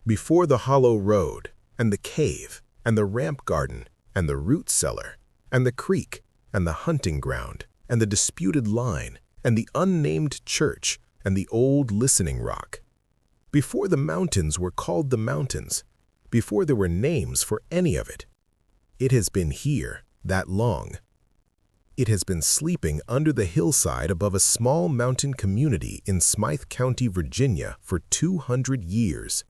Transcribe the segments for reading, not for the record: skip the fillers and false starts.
Before the hollow road, and the cave, and the ramp garden, and the root cellar, and the creek, and the hunting ground, and the disputed line, and the unnamed church, and the old listening rock. Before the mountains were called the mountains, before there were names for any of it. It has been here that long. It has been sleeping under the hillside above a small mountain community in Smythe County, Virginia for 200 years.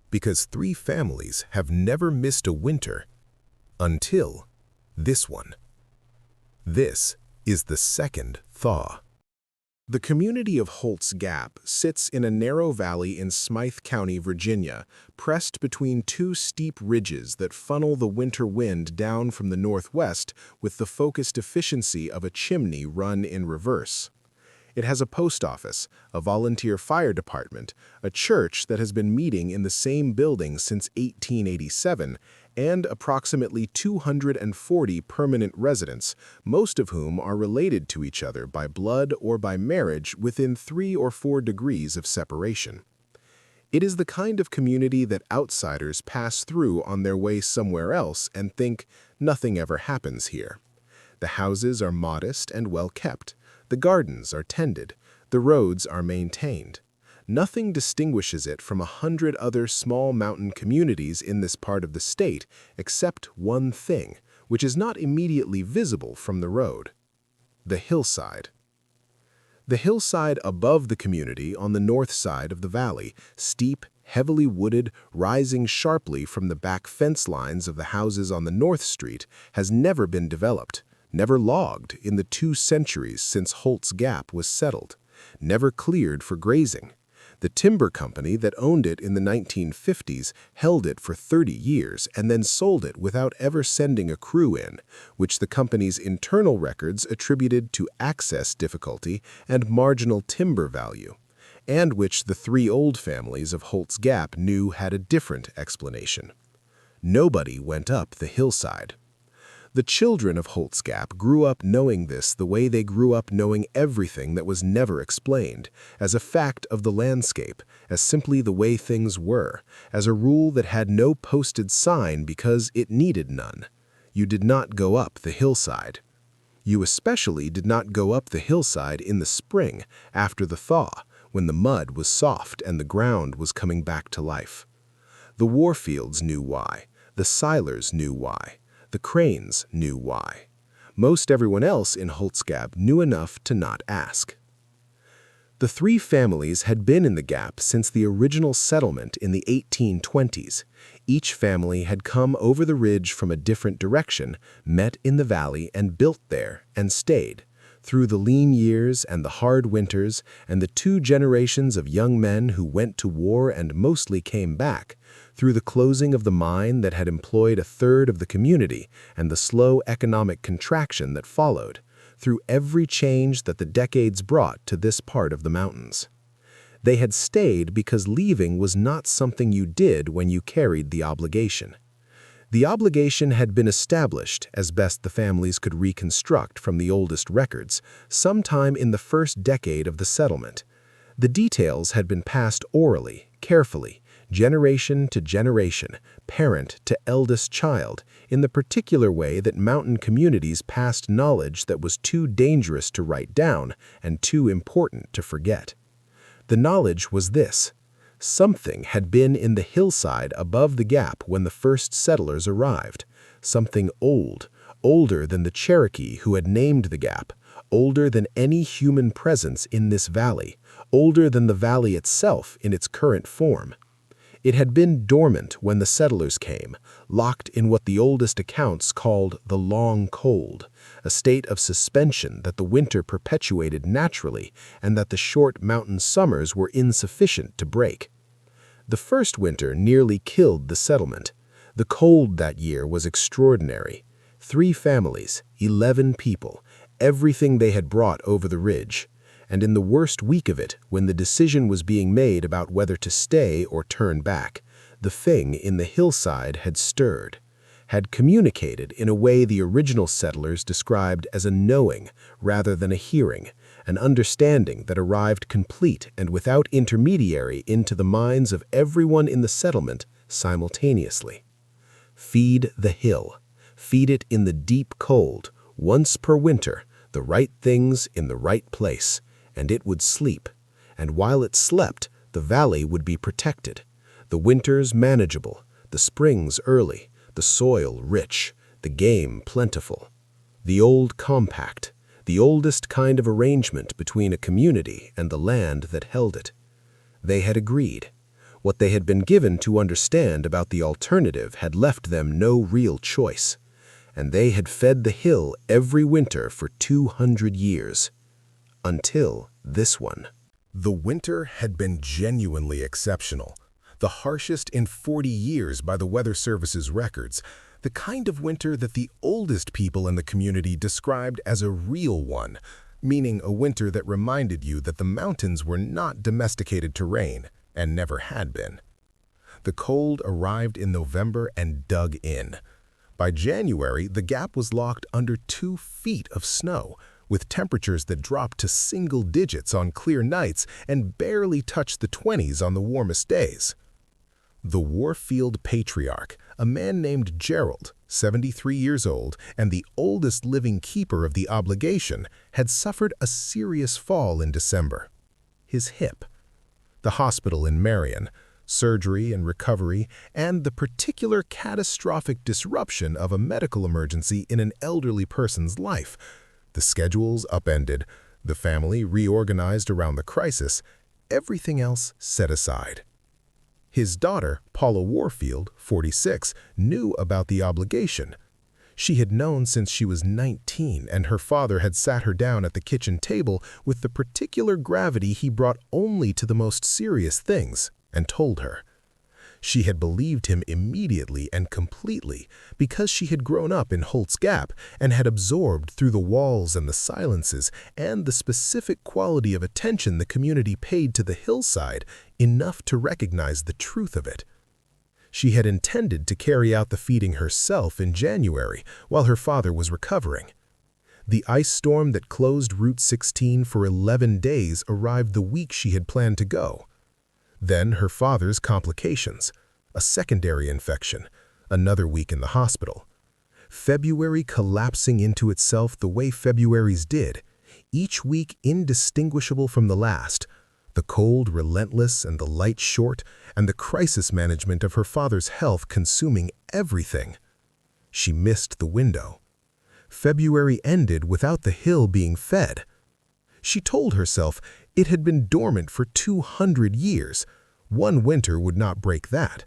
Because 3 families have never missed a winter until this one. This is the second Thaw. The community of Holt's Gap sits in a narrow valley in Smythe County, Virginia, pressed between 2 steep ridges that funnel the winter wind down from the northwest with the focused efficiency of a chimney run in reverse. It has a post office, a volunteer fire department, a church that has been meeting in the same building since 1887, and approximately 240 permanent residents, most of whom are related to each other by blood or by marriage within 3 or 4 degrees of separation. It is the kind of community that outsiders pass through on their way somewhere else and think nothing ever happens here. The houses are modest and well kept. The gardens are tended. The roads are maintained. Nothing distinguishes it from 100 other small mountain communities in this part of the state except one thing, which is not immediately visible from the road: the hillside. The hillside above the community on the north side of the valley, steep, heavily wooded, rising sharply from the back fence lines of the houses on the North Street, has never been developed, never logged in the 2 centuries since Holt's Gap was settled, never cleared for grazing. The timber company that owned it in the 1950s held it for 30 years and then sold it without ever sending a crew in, which the company's internal records attributed to access difficulty and marginal timber value, and which the 3 old families of Holt's Gap knew had a different explanation. Nobody went up the hillside. The children of Holt's Gap grew up knowing this the way they grew up knowing everything that was never explained, as a fact of the landscape, as simply the way things were, as a rule that had no posted sign because it needed none. You did not go up the hillside. You especially did not go up the hillside in the spring, after the thaw, when the mud was soft and the ground was coming back to life. The Warfields knew why. The Silers knew why. The Cranes knew why. Most everyone else in Holt's Gap knew enough to not ask. The 3 families had been in the Gap since the original settlement in the 1820s. Each family had come over the ridge from a different direction, met in the valley and built there and stayed. Through the lean years and the hard winters and the 2 generations of young men who went to war and mostly came back, through the closing of the mine that had employed 1/3 of the community and the slow economic contraction that followed, through every change that the decades brought to this part of the mountains. They had stayed because leaving was not something you did when you carried the obligation. The obligation had been established, as best the families could reconstruct from the oldest records, sometime in the first decade of the settlement. The details had been passed orally, carefully, generation to generation, parent to eldest child, in the particular way that mountain communities passed knowledge that was too dangerous to write down and too important to forget. The knowledge was this: something had been in the hillside above the Gap when the first settlers arrived, something old, older than the Cherokee who had named the Gap, older than any human presence in this valley, older than the valley itself in its current form. It had been dormant when the settlers came, locked in what the oldest accounts called the long cold, a state of suspension that the winter perpetuated naturally and that the short mountain summers were insufficient to break. The first winter nearly killed the settlement. The cold that year was extraordinary. 3 families, 11 people, everything they had brought over the ridge. And in the worst week of it, when the decision was being made about whether to stay or turn back, the thing in the hillside had stirred, had communicated in a way the original settlers described as a knowing rather than a hearing, an understanding that arrived complete and without intermediary into the minds of everyone in the settlement simultaneously. Feed the hill. Feed it in the deep cold, once per winter, the right things in the right place, and it would sleep. And while it slept, the valley would be protected, the winters manageable, the springs early, the soil rich, the game plentiful. The old compact, the oldest kind of arrangement between a community and the land that held it. They had agreed. What they had been given to understand about the alternative had left them no real choice, and they had fed the hill every winter for 200 years. Until this one. The winter had been genuinely exceptional, the harshest in 40 years by the Weather Service's records, the kind of winter that the oldest people in the community described as a real one, meaning a winter that reminded you that the mountains were not domesticated terrain and never had been. The cold arrived in November and dug in. By January, the gap was locked under 2 feet of snow, with temperatures that dropped to single digits on clear nights and barely touched the 20s on the warmest days. The Warfield patriarch, a man named Gerald, 73 years old and the oldest living keeper of the obligation, had suffered a serious fall in December. His hip. The hospital in Marion, surgery and recovery, and the particular catastrophic disruption of a medical emergency in an elderly person's life. The schedules upended, the family reorganized around the crisis, everything else set aside. His daughter, Paula Warfield, 46, knew about the obligation. She had known since she was 19, and her father had sat her down at the kitchen table with the particular gravity he brought only to the most serious things, and told her. She had believed him immediately and completely because she had grown up in Holt's Gap and had absorbed through the walls and the silences and the specific quality of attention the community paid to the hillside enough to recognize the truth of it. She had intended to carry out the feeding herself in January while her father was recovering. The ice storm that closed Route 16 for 11 days arrived the week she had planned to go. Then her father's complications, a secondary infection, another week in the hospital. February collapsing into itself the way Februaries did, each week indistinguishable from the last, the cold relentless and the light short, and the crisis management of her father's health consuming everything. She missed the window. February ended without the hill being fed. She told herself it had been dormant for 200 years. One winter would not break that.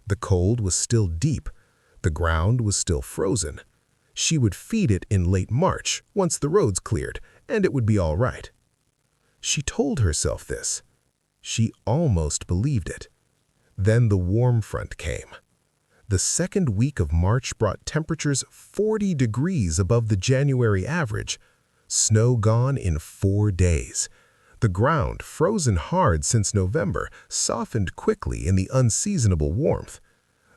The cold was still deep. The ground was still frozen. She would feed it in late March, once the roads cleared, and it would be all right. She told herself this. She almost believed it. Then the warm front came. The second week of March brought temperatures 40 degrees above the January average. Snow gone in 4 days. The ground, frozen hard since November, softened quickly in the unseasonable warmth.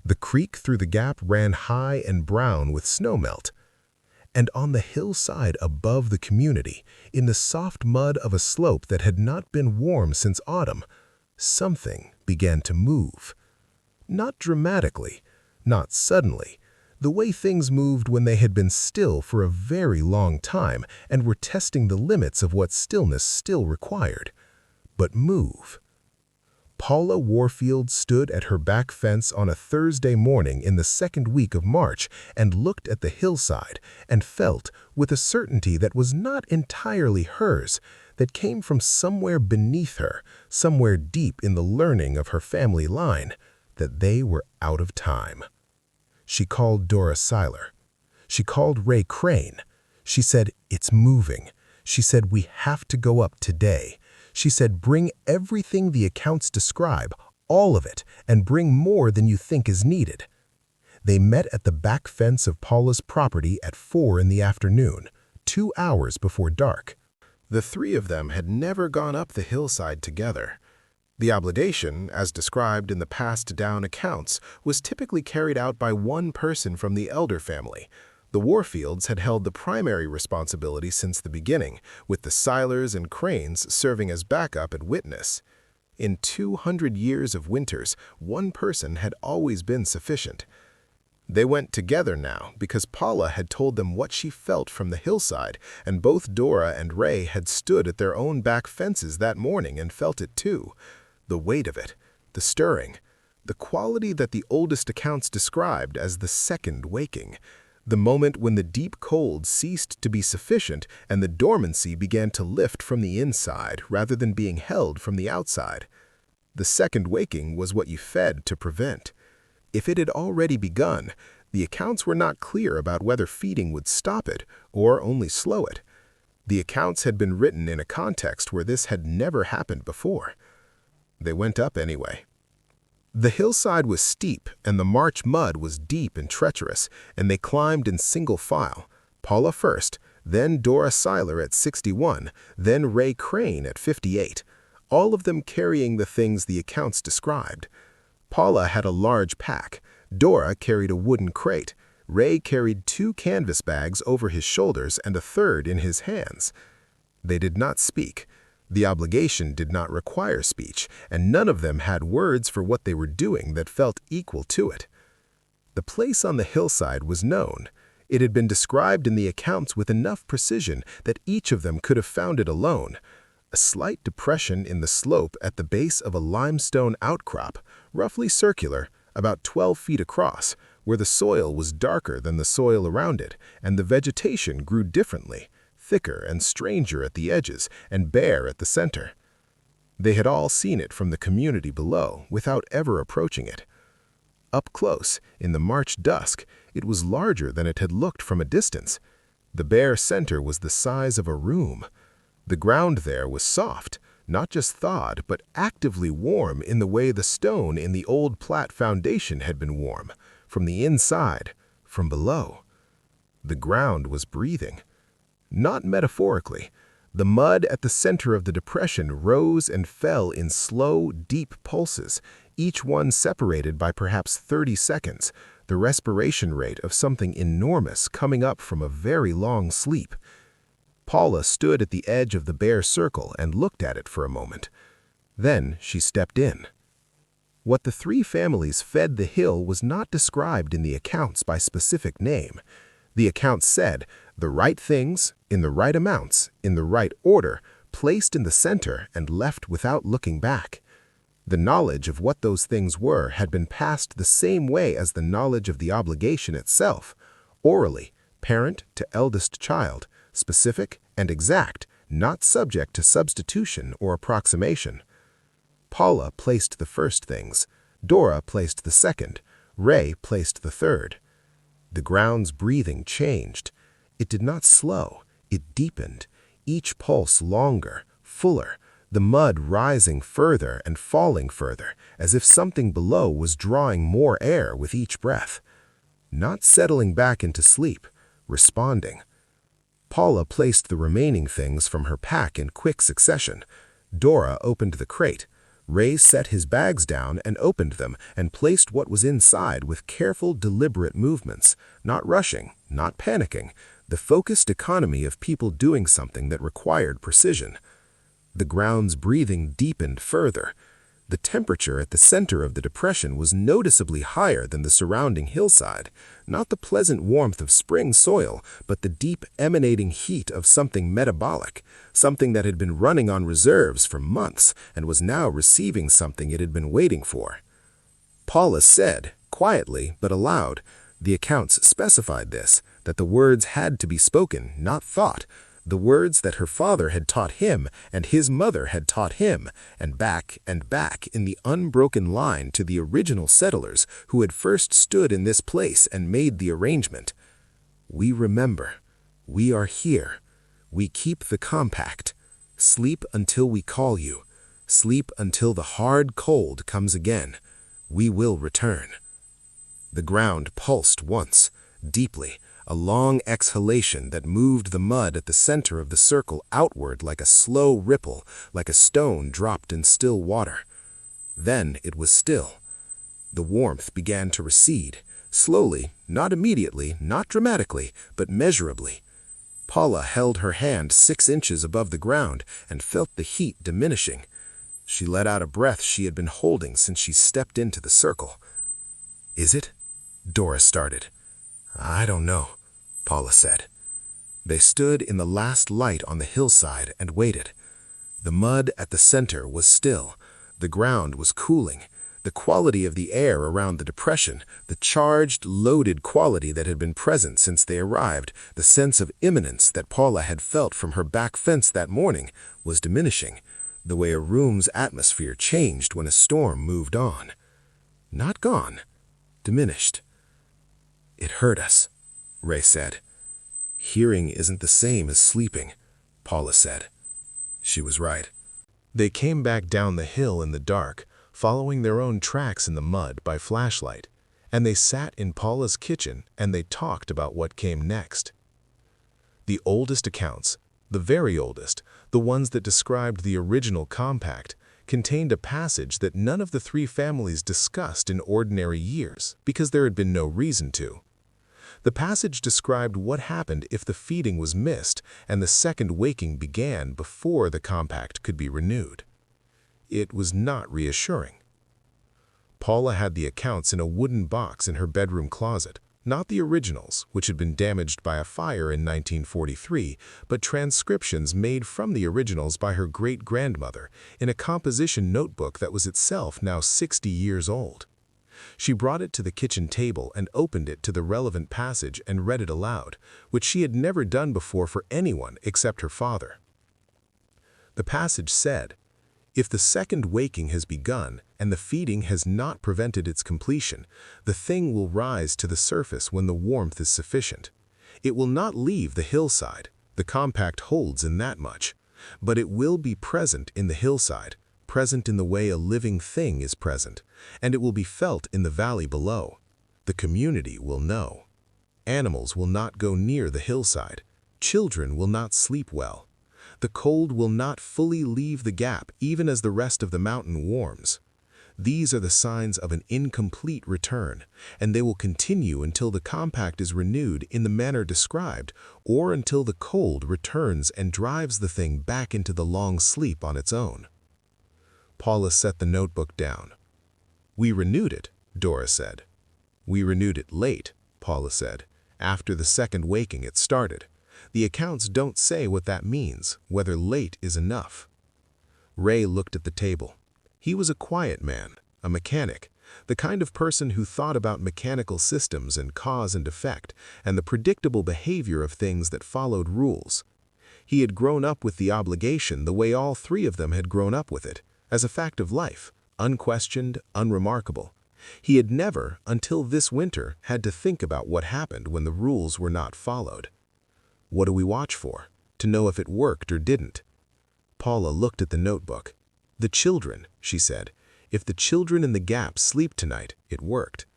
The creek through the gap ran high and brown with snowmelt. And on the hillside above the community, in the soft mud of a slope that had not been warm since autumn, something began to move. Not dramatically, not suddenly, the way things moved when they had been still for a very long time and were testing the limits of what stillness still required. But move. Paula Warfield stood at her back fence on a Thursday morning in the second week of March and looked at the hillside and felt, with a certainty that was not entirely hers, that came from somewhere beneath her, somewhere deep in the learning of her family line, that they were out of time. She called Dora Siler. She called Ray Crane. She said, "It's moving." She said, "We have to go up today." She said, "Bring everything the accounts describe, all of it, and bring more than you think is needed." They met at the back fence of Paula's property at 4 in the afternoon, 2 hours before dark. The 3 of them had never gone up the hillside together. The obligation, as described in the passed-down accounts, was typically carried out by one person from the elder family, The Warfields had held the primary responsibility since the beginning, with the Silers and Cranes serving as backup and witness. In 200 years of winters, one person had always been sufficient. They went together now because Paula had told them what she felt from the hillside, and both Dora and Ray had stood at their own back fences that morning and felt it too. The weight of it, the stirring, the quality that the oldest accounts described as the second waking, the moment when the deep cold ceased to be sufficient and the dormancy began to lift from the inside rather than being held from the outside. The second waking was what you fed to prevent. If it had already begun, the accounts were not clear about whether feeding would stop it or only slow it. The accounts had been written in a context where this had never happened before. They went up anyway. The hillside was steep and the march mud was deep and treacherous, and they climbed in single file, Paula first, then Dora Siler at 61, then Ray Crane at 58, all of them carrying the things the accounts described. Paula had a large pack, Dora carried a wooden crate, Ray carried 2 canvas bags over his shoulders and a third in his hands. They did not speak. The obligation did not require speech, and none of them had words for what they were doing that felt equal to it. The place on the hillside was known. It had been described in the accounts with enough precision that each of them could have found it alone. A slight depression in the slope at the base of a limestone outcrop, roughly circular, about 12 feet across, where the soil was darker than the soil around it, and the vegetation grew differently, thicker and stranger at the edges and bare at the center. They had all seen it from the community below without ever approaching it. Up close, in the March dusk, it was larger than it had looked from a distance. The bare center was the size of a room. The ground there was soft, not just thawed, but actively warm in the way the stone in the old Platte foundation had been warm, from the inside, from below. The ground was breathing. Not metaphorically. The mud at the center of the depression rose and fell in slow, deep pulses, each one separated by perhaps 30 seconds, the respiration rate of something enormous coming up from a very long sleep. Paula stood at the edge of the bare circle and looked at it for a moment. Then she stepped in. What the 3 families fed the hill was not described in the accounts by specific name. The accounts said, the right things, in the right amounts, in the right order, placed in the center and left without looking back. The knowledge of what those things were had been passed the same way as the knowledge of the obligation itself, orally, parent to eldest child, specific and exact, not subject to substitution or approximation. Paula placed the first things, Dora placed the second, Ray placed the third. The ground's breathing changed. It did not slow, it deepened, each pulse longer, fuller, the mud rising further and falling further, as if something below was drawing more air with each breath. Not settling back into sleep, responding. Paula placed the remaining things from her pack in quick succession. Dora opened the crate. Ray set his bags down and opened them and placed what was inside with careful, deliberate movements, not rushing, not panicking, the focused economy of people doing something that required precision. The ground's breathing deepened further. The temperature at the center of the depression was noticeably higher than the surrounding hillside, not the pleasant warmth of spring soil, but the deep emanating heat of something metabolic, something that had been running on reserves for months and was now receiving something it had been waiting for. Paula said, quietly but aloud, the accounts specified this, that the words had to be spoken, not thought, the words that her father had taught him and his mother had taught him, and back in the unbroken line to the original settlers who had first stood in this place and made the arrangement. We remember. We are here. We keep the compact. Sleep until we call you. Sleep until the hard cold comes again. We will return. The ground pulsed once, deeply, a long exhalation that moved the mud at the center of the circle outward like a slow ripple, like a stone dropped in still water. Then it was still. The warmth began to recede, slowly, not immediately, not dramatically, but measurably. Paula held her hand 6 inches above the ground and felt the heat diminishing. She let out a breath she had been holding since she stepped into the circle. "Is it?" Dora started. "I don't know," Paula said. They stood in the last light on the hillside and waited. The mud at the center was still. The ground was cooling. The quality of the air around the depression, the charged, loaded quality that had been present since they arrived, the sense of imminence that Paula had felt from her back fence that morning, was diminishing, the way a room's atmosphere changed when a storm moved on. Not gone, diminished. "It hurt us," Ray said. "Hearing isn't the same as sleeping," Paula said. She was right. They came back down the hill in the dark, following their own tracks in the mud by flashlight, and they sat in Paula's kitchen and they talked about what came next. The oldest accounts, the very oldest, the ones that described the original compact, contained a passage that none of the 3 families discussed in ordinary years because there had been no reason to. The passage described what happened if the feeding was missed and the second waking began before the compact could be renewed. It was not reassuring. Paula had the accounts in a wooden box in her bedroom closet, not the originals, which had been damaged by a fire in 1943, but transcriptions made from the originals by her great-grandmother in a composition notebook that was itself now 60 years old. She brought it to the kitchen table and opened it to the relevant passage and read it aloud, which she had never done before for anyone except her father. The passage said, "If the second waking has begun and the feeding has not prevented its completion, the thing will rise to the surface when the warmth is sufficient. It will not leave the hillside, the compact holds in that much, but it will be present in the hillside, present in the way a living thing is present, and it will be felt in the valley below. The community will know. Animals will not go near the hillside. Children will not sleep well. The cold will not fully leave the gap even as the rest of the mountain warms. These are the signs of an incomplete return, and they will continue until the compact is renewed in the manner described, or until the cold returns and drives the thing back into the long sleep on its own." Paula set the notebook down. "We renewed it," Dora said. "We renewed it late," Paula said. "After the second waking it started. The accounts don't say what that means, whether late is enough." Ray looked at the table. He was a quiet man, a mechanic, the kind of person who thought about mechanical systems and cause and effect, and the predictable behavior of things that followed rules. He had grown up with the obligation the way all 3 of them had grown up with it, as a fact of life, unquestioned, unremarkable. He had never, until this winter, had to think about what happened when the rules were not followed. What do we watch for? To know if it worked or didn't. Paula looked at the notebook. "The children," she said. "If the children in the gap sleep tonight, it worked."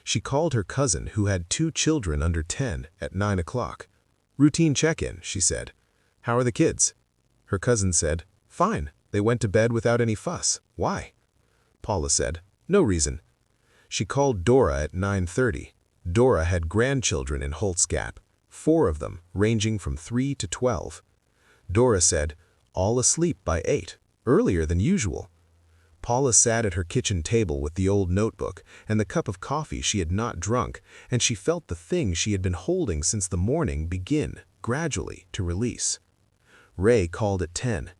She called her cousin, who had 2 children under 10, at 9 o'clock. "Routine check-in," she said. "How are the kids?" Her cousin said, "Fine. They went to bed without any fuss. Why?" Paula said, "No reason." She called Dora at 9:30. Dora had grandchildren in Holt's Gap, 4 of them, ranging from 3 to 12. Dora said, "All asleep by 8, earlier than usual." Paula sat at her kitchen table with the old notebook and the cup of coffee she had not drunk, and she felt the thing she had been holding since the morning begin, gradually, to release. Ray called at 10.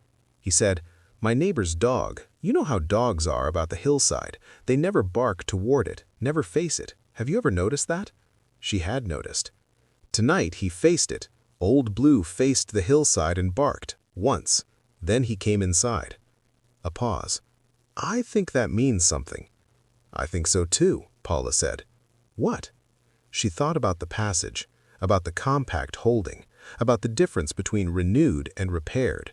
He said, "My neighbor's dog, you know how dogs are about the hillside. They never bark toward it, never face it. Have you ever noticed that?" She had noticed. "Tonight he faced it. Old Blue faced the hillside and barked, once. Then he came inside." A pause. "I think that means something." "I think so too," Paula said. "What?" She thought about the passage, about the compact holding, about the difference between renewed and repaired.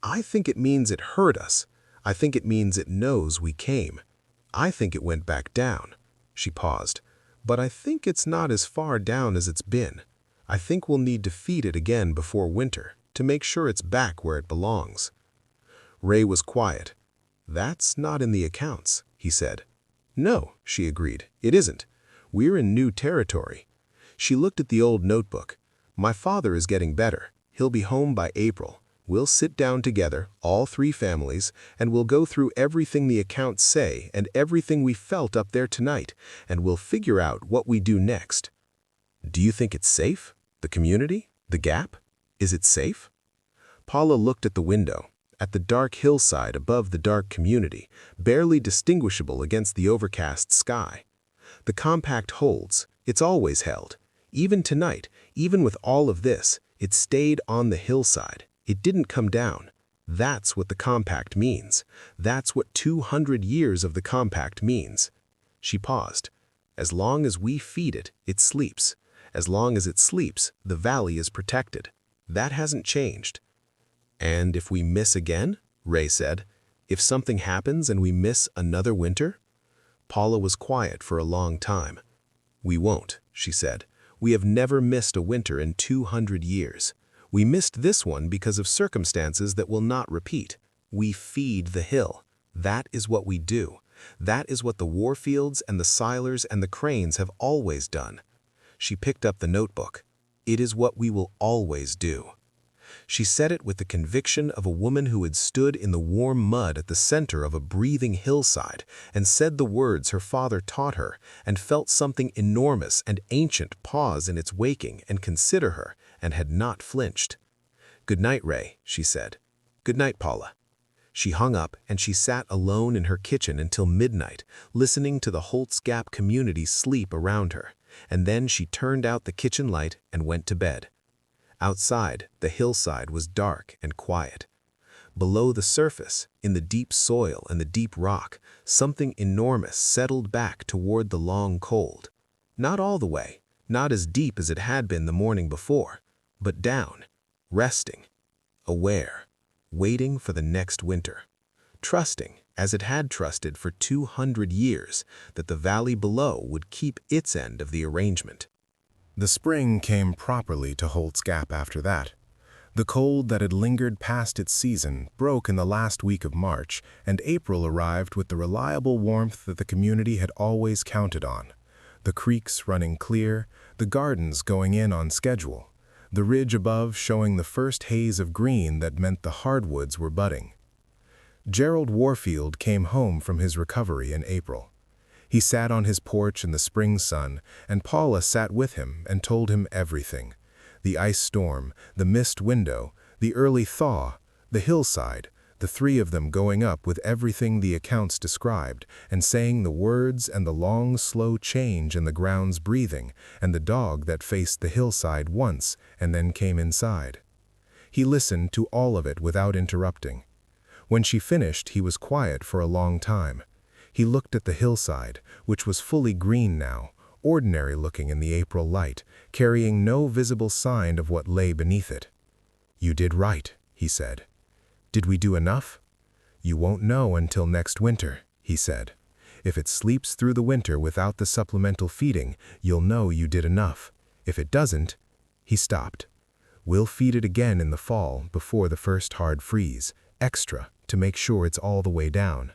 "I think it means it heard us. I think it means it knows we came. I think it went back down." She paused. "But I think it's not as far down as it's been. I think we'll need to feed it again before winter, to make sure it's back where it belongs." Ray was quiet. "That's not in the accounts," he said. No, she agreed, it isn't. We're in new territory. She looked at the old notebook. My father is getting better. He'll be home by April. We'll sit down together, all 3 families, and we'll go through everything the accounts say and everything we felt up there tonight, and we'll figure out what we do next. Do you think it's safe? The community? The gap? Is it safe? Paula looked at the window, at the dark hillside above the dark community, barely distinguishable against the overcast sky. The compact holds. It's always held. Even tonight, even with all of this, it stayed on the hillside. It didn't come down. That's what the compact means. That's what 200 years of the compact means. She paused. As long as we feed it, it sleeps. As long as it sleeps, the valley is protected. That hasn't changed. And if we miss again, Ray said, if something happens and we miss another winter? Paula was quiet for a long time. We won't, she said. We have never missed a winter in 200 years. We missed this one because of circumstances that will not repeat. We feed the hill. That is what we do. That is what the Warfields and the Silers and the Cranes have always done. She picked up the notebook. It is what we will always do. She said it with the conviction of a woman who had stood in the warm mud at the center of a breathing hillside and said the words her father taught her and felt something enormous and ancient pause in its waking and consider her and had not flinched. "Good night, Ray," she said. "Good night, Paula." She hung up and she sat alone in her kitchen until midnight, listening to the Holt's Gap community sleep around her, and then she turned out the kitchen light and went to bed. Outside, the hillside was dark and quiet. Below the surface, in the deep soil and the deep rock, something enormous settled back toward the long cold. Not all the way, not as deep as it had been the morning before, but down, resting, aware, waiting for the next winter, trusting, as it had trusted for 200 years, that the valley below would keep its end of the arrangement. The spring came properly to Holt's Gap after that. The cold that had lingered past its season broke in the last week of March, and April arrived with the reliable warmth that the community had always counted on. The creeks running clear, the gardens going in on schedule, the ridge above showing the first haze of green that meant the hardwoods were budding. Gerald Warfield came home from his recovery in April. He sat on his porch in the spring sun, and Paula sat with him and told him everything. The ice storm, the mist window, the early thaw, the hillside, the 3 of them going up with everything the accounts described, and saying the words and the long, slow change in the ground's breathing, and the dog that faced the hillside once and then came inside. He listened to all of it without interrupting. When she finished, he was quiet for a long time. He looked at the hillside, which was fully green now, ordinary looking in the April light, carrying no visible sign of what lay beneath it. "You did right," he said. "Did we do enough?" "You won't know until next winter," he said. "If it sleeps through the winter without the supplemental feeding, you'll know you did enough. If it doesn't—" He stopped. "We'll feed it again in the fall before the first hard freeze, extra, to make sure it's all the way down."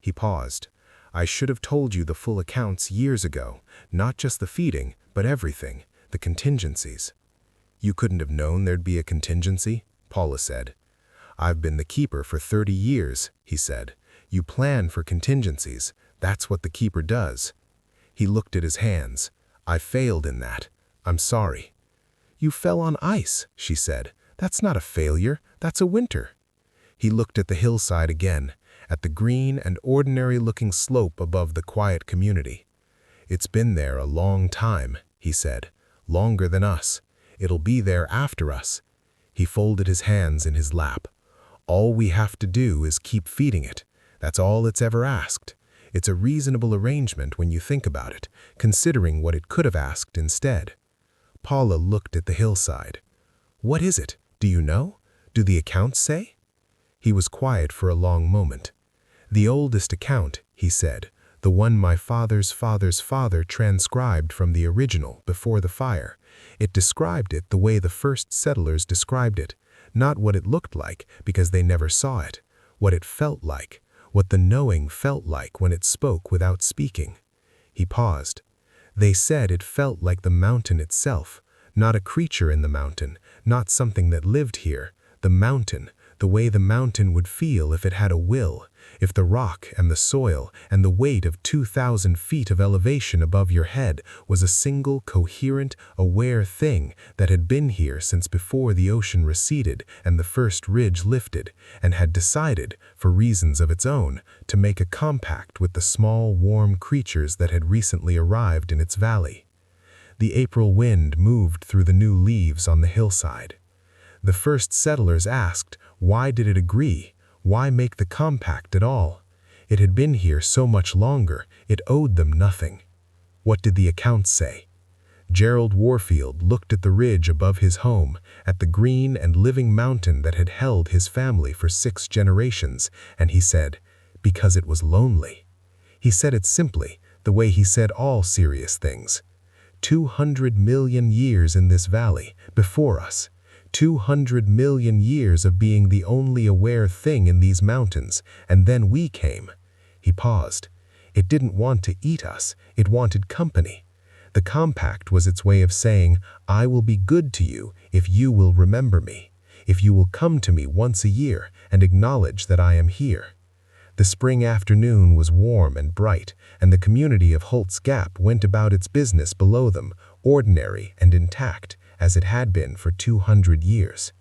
He paused. "I should have told you the full accounts years ago, not just the feeding, but everything, the contingencies." "You couldn't have known there'd be a contingency?" Paula said. "I've been the keeper for 30 years, he said. "You plan for contingencies. That's what the keeper does." He looked at his hands. "I failed in that. I'm sorry." "You fell on ice," she said. "That's not a failure. That's a winter." He looked at the hillside again, at the green and ordinary-looking slope above the quiet community. "It's been there a long time," he said. "Longer than us. It'll be there after us." He folded his hands in his lap. "All we have to do is keep feeding it. That's all it's ever asked. It's a reasonable arrangement when you think about it, considering what it could have asked instead." Paula looked at the hillside. "What is it? Do you know? Do the accounts say?" He was quiet for a long moment. "The oldest account," he said, "the one my father's father's father transcribed from the original before the fire. It described it the way the first settlers described it, not what it looked like because they never saw it, what it felt like, what the knowing felt like when it spoke without speaking. He paused. They said it felt like the mountain itself, not a creature in the mountain, not something that lived here. The mountain, the way the mountain would feel if it had a will, if the rock and the soil and the weight of 2,000 feet of elevation above your head was a single, coherent, aware thing that had been here since before the ocean receded and the first ridge lifted, and had decided, for reasons of its own, to make a compact with the small, warm creatures that had recently arrived in its valley. The April wind moved through the new leaves on the hillside. The first settlers asked, why did it agree? Why make the compact at all? It had been here so much longer, it owed them nothing. What did the accounts say? Gerald Warfield looked at the ridge above his home, at the green and living mountain that had held his family for 6 generations, and he said, because it was lonely. He said it simply, the way he said all serious things. 200 million years in this valley, before us. 200 million years of being the only aware thing in these mountains, and then we came. He paused. It didn't want to eat us, it wanted company. The compact was its way of saying, I will be good to you if you will remember me, if you will come to me once a year and acknowledge that I am here. The spring afternoon was warm and bright, and the community of Holt's Gap went about its business below them, ordinary and intact, as it had been for 200 years.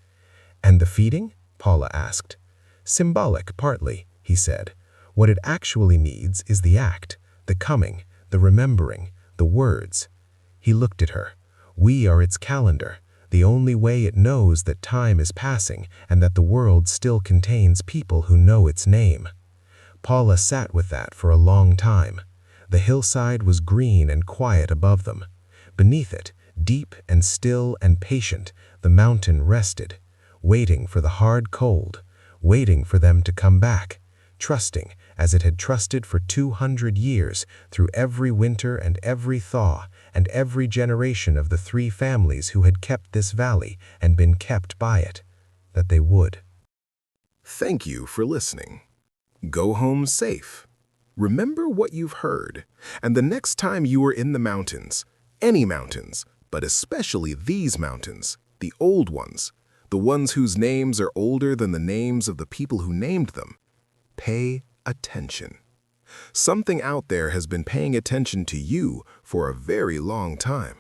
And the feeding? Paula asked. Symbolic, partly, he said. What it actually needs is the act, the coming, the remembering, the words. He looked at her. We are its calendar, the only way it knows that time is passing and that the world still contains people who know its name. Paula sat with that for a long time. The hillside was green and quiet above them. Beneath it, deep and still and patient, the mountain rested, waiting for the hard cold, waiting for them to come back, trusting as it had trusted for 200 years through every winter and every thaw and every generation of the 3 families who had kept this valley and been kept by it, that they would. Thank you for listening. Go home safe. Remember what you've heard, and the next time you are in the mountains, any mountains, but especially these mountains, the old ones, the ones whose names are older than the names of the people who named them, pay attention. Something out there has been paying attention to you for a very long time.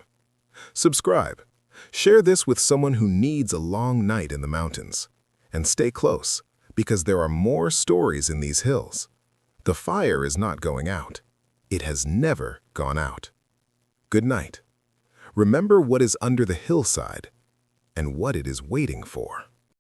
Subscribe. Share this with someone who needs a long night in the mountains. And stay close, because there are more stories in these hills. The fire is not going out. It has never gone out. Good night. Remember what is under the hillside and what it is waiting for.